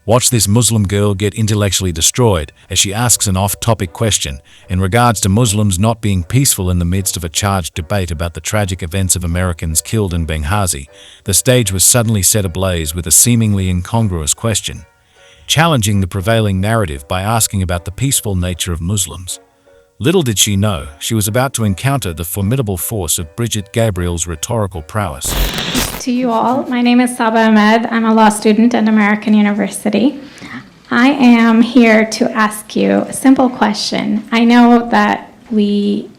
Watch this Muslim girl get intellectually destroyed as she asks an off-topic question in regards to Muslims not being peaceful in the midst of a charged debate about the tragic events of Americans killed in Benghazi. The stage was suddenly set ablaze with a seemingly incongruous question, challenging the prevailing narrative by asking about the peaceful nature of Muslims. Little did she know, she was about to encounter the formidable force of Bridget Gabriel's rhetorical prowess. To you all, my name is Saba Ahmed. I'm a law student at American University. I am here to ask you a simple question. I know that we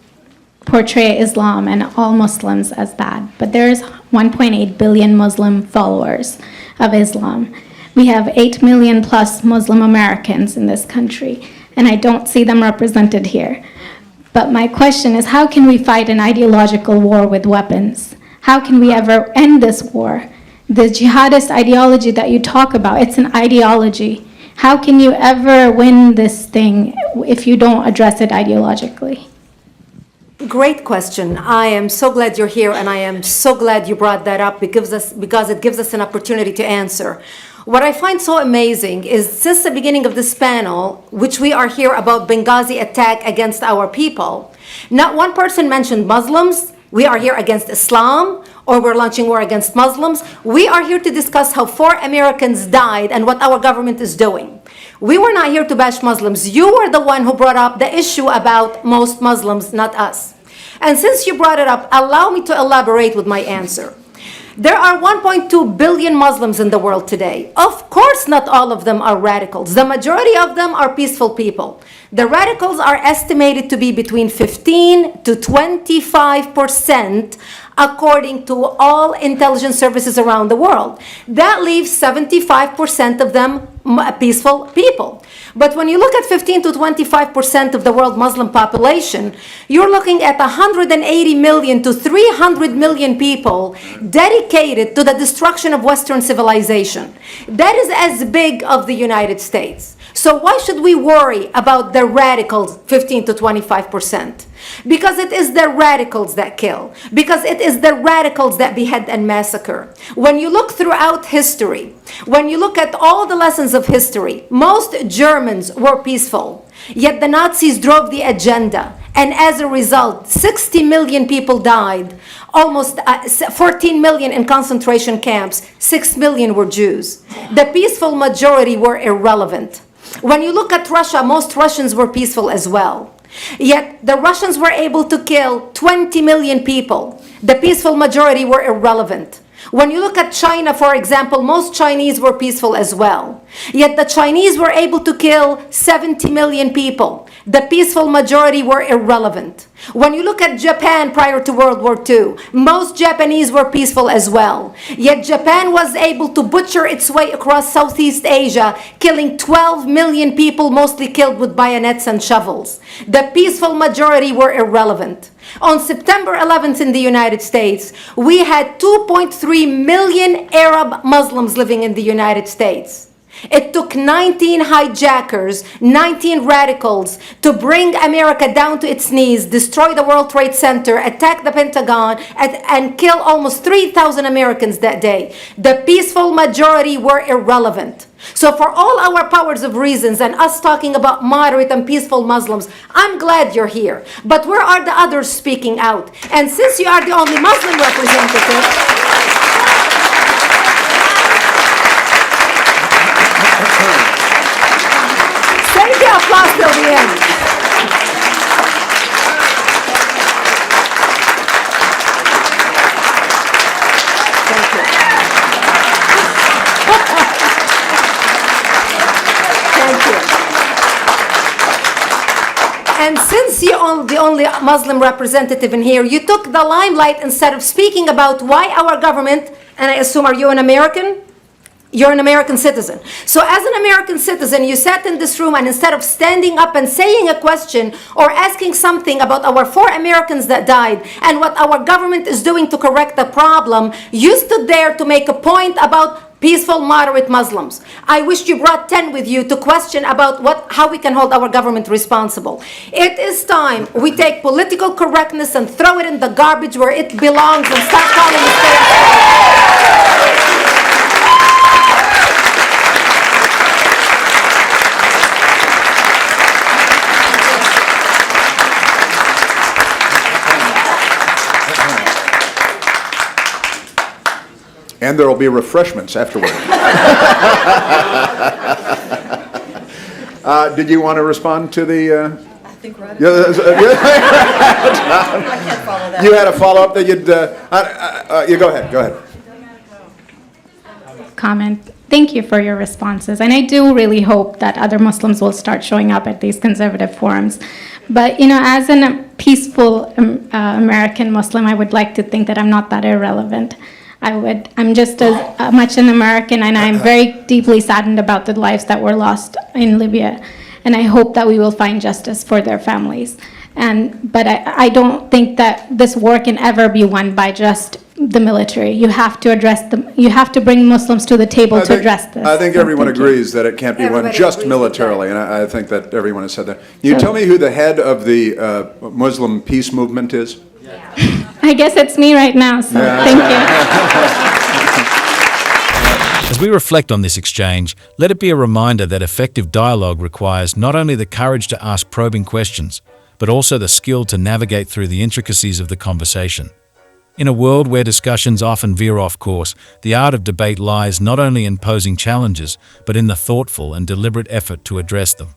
portray Islam and all Muslims as bad, but there's 1.8 billion Muslim followers of Islam. We have 8 million plus Muslim Americans in this country, and I don't see them represented here. But my question is, how can we fight an ideological war with weapons? How can we ever end this war? The jihadist ideology that you talk about, it's an ideology. How can you ever win this thing if you don't address it ideologically? Great question. I am so glad you're here, and I am so glad you brought that up because it gives us an opportunity to answer. What I find so amazing is since the beginning of this panel, which we are here about Benghazi attack against our people, not one person mentioned Muslims. We are here against Islam, or we're launching war against Muslims. We are here to discuss how 4 Americans died and what our government is doing. We were not here to bash Muslims. You were the one who brought up the issue about most Muslims, not us. And since you brought it up, allow me to elaborate with my answer. There are 1.2 billion Muslims in the world today. Of course, not all of them are radicals. The majority of them are peaceful people. The radicals are estimated to be between 15 to 25%, according to all intelligence services around the world. That leaves 75% of them peaceful people. But when you look at 15 to 25% of the world Muslim population, you're looking at 180 million to 300 million people dedicated to the destruction of Western civilization. That is as big of the United States. So why should we worry about the radicals, 15 to 25%? Because it is the radicals that kill. Because it is the radicals that behead and massacre. When you look throughout history, when you look at all the lessons of history, most Germans were peaceful. Yet the Nazis drove the agenda. And as a result, 60 million people died. Almost 14 million in concentration camps. 6 million were Jews. The peaceful majority were irrelevant. When you look at Russia, most Russians were peaceful as well. Yet the Russians were able to kill 20 million people. The peaceful majority were irrelevant. When you look at China, for example, most Chinese were peaceful as well. Yet the Chinese were able to kill 70 million people. The peaceful majority were irrelevant. When you look at Japan prior to World War II, most Japanese were peaceful as well. Yet Japan was able to butcher its way across Southeast Asia, killing 12 million people, mostly killed with bayonets and shovels. The peaceful majority were irrelevant. On September 11th in the United States, we had 2.3 million Arab Muslims living in the United States. It took 19 hijackers, 19 radicals to bring America down to its knees, destroy the World Trade Center, attack the Pentagon, and kill almost 3,000 Americans that day. The peaceful majority were irrelevant. So for all our powers of reasons and us talking about moderate and peaceful Muslims, I'm glad you're here. But where are the others speaking out? And since you are the only Muslim representative, save the applause till the end. Thank you. Thank you. And since you're the only Muslim representative in here, you took the limelight instead of speaking about why our government, and I assume, are you an American? You're an American citizen. So as an American citizen, you sat in this room and instead of standing up and saying a question or asking something about our 4 Americans that died and what our government is doing to correct the problem, you stood there to make a point about peaceful, moderate Muslims. I wish you brought 10 with you to question about how we can hold our government responsible. It is time we take political correctness and throw it in the garbage where it belongs and stop calling it. And there will be refreshments afterward. Did you want to respond to the... I think right. I can't follow that. You had a follow-up that you'd... you go ahead. Comment. Thank you for your responses. And I do really hope that other Muslims will start showing up at these conservative forums. But, as a peaceful American Muslim, I would like to think that I'm not that irrelevant. I'm just as much an American, and I'm very deeply saddened about the lives that were lost in Libya. And I hope that we will find justice for their families. But I don't think that this war can ever be won by just the military. You have to you have to bring Muslims to the table to address this. I think So everyone thank you. agrees that it can't be won Everybody just agrees with militarily, that. and I think that everyone has said that. You tell me who the head of the Muslim peace movement is? I guess it's me right now, so thank you. As we reflect on this exchange, let it be a reminder that effective dialogue requires not only the courage to ask probing questions, but also the skill to navigate through the intricacies of the conversation. In a world where discussions often veer off course, the art of debate lies not only in posing challenges, but in the thoughtful and deliberate effort to address them.